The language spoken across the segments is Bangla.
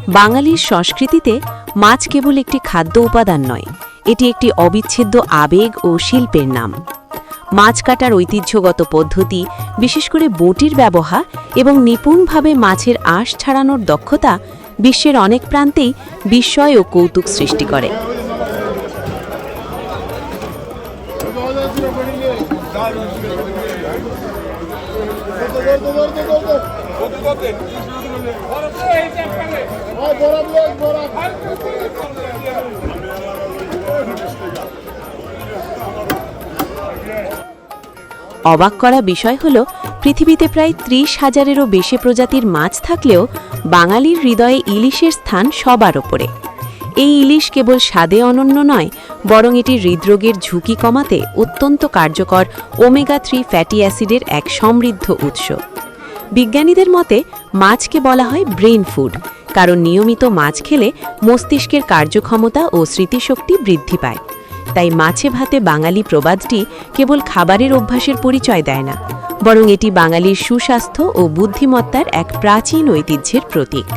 বাঙালির সংস্কৃতিতে মাছ কেবল একটি খাদ্য উপাদান নয়, এটি একটি অবিচ্ছেদ্য আবেগ ও শিল্পের নাম। মাছ কাটার ঐতিহ্যগত পদ্ধতি, বিশেষ করে বটির ব্যবহার এবং নিপুণভাবে মাছের আঁশ ছাড়ানোর দক্ষতা বিশ্বের অনেক প্রান্তেই বিস্ময় ও কৌতুক সৃষ্টি করে। অবাক করা বিষয় হল, পৃথিবীতে প্রায় ৩০,০০০-এরও বেশি প্রজাতির মাছ থাকলেও বাঙালির হৃদয়ে ইলিশের স্থান সবার ওপরে। এই ইলিশ কেবল স্বাদে অনন্য নয়, বরং এটি হৃদরোগের ঝুঁকি কমাতে অত্যন্ত কার্যকর ওমেগা-3 ফ্যাটি অ্যাসিডের এক সমৃদ্ধ উৎস। বিজ্ঞানীদের মতে মাছকে বলা হয় ব্রেইন ফুড, কারণ নিয়মিত মাছ খেলে মস্তিষ্কের কার্যক্ষমতা ও স্মৃতিশক্তি বৃদ্ধি পায়। তাই মাছে ভাতে বাঙালি প্রবাদটি কেবল খাবারের অভ্যাসের পরিচয় দেয় না, বরং এটি বাঙালির সুস্বাস্থ্য ও বুদ্ধিমত্তার এক প্রাচীন ঐতিহ্যের প্রতীক।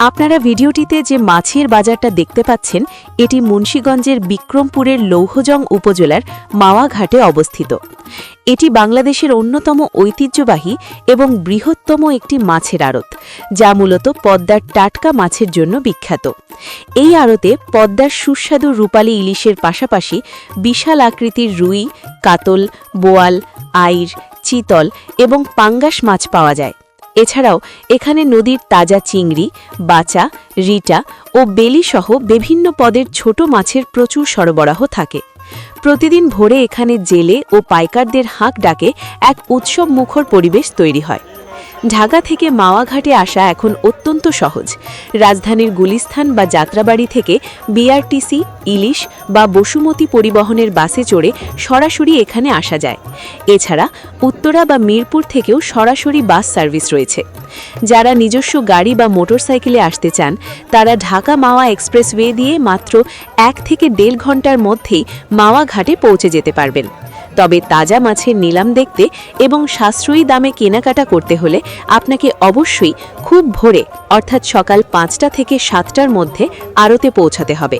আপনারা ভিডিওটিতে যে মাছের বাজারটা দেখতে পাচ্ছেন, এটি মুন্সিগঞ্জের বিক্রমপুরের লৌহজং উপজেলার মাওয়াঘাটে অবস্থিত। এটি বাংলাদেশের অন্যতম ঐতিহ্যবাহী এবং বৃহত্তম একটি মাছের আড়ত, যা মূলত পদ্মার টাটকা মাছের জন্য বিখ্যাত। এই আড়তে পদ্মার সুস্বাদু রূপালী ইলিশের পাশাপাশি বিশাল আকৃতির রুই, কাতল, বোয়াল, আইর, চিতল এবং পাঙ্গাস মাছ পাওয়া যায়। এছাড়াও এখানে নদীর তাজা চিংড়ি, বাচা, রিটা ও বেলিসহ বিভিন্ন পদের ছোট মাছের প্রচুর সরবরাহ থাকে। প্রতিদিন ভোরে এখানে জেলে ও পাইকারদের হাঁক ডাকে এক উৎসব মুখর পরিবেশ তৈরি হয়। ঢাকা থেকে মাওয়াঘাটে আসা এখন অত্যন্ত সহজ। রাজধানীর গুলিস্তান বা যাত্রাবাড়ি থেকে বিআরটিসি, ইলিশ বা বসুমতী পরিবহনের বাসে চড়ে সরাসরি এখানে আসা যায়। এছাড়া উত্তরা বা মিরপুর থেকেও সরাসরি বাস সার্ভিস রয়েছে। যারা নিজস্ব গাড়ি বা মোটরসাইকেলে আসতে চান, তারা ঢাকা মাওয়া এক্সপ্রেসওয়ে দিয়ে মাত্র 1 থেকে 1.5 ঘন্টার মধ্যেই মাওয়াঘাটে পৌঁছে যেতে পারবেন। তবে তাজা মাছের নিলাম দেখতে এবং সাশ্রয়ী দামে কেনাকাটা করতে হলে আপনাকে অবশ্যই খুব ভোরে, অর্থাৎ সকাল 5টা থেকে 7টার মধ্যে আড়তে পৌঁছাতে হবে।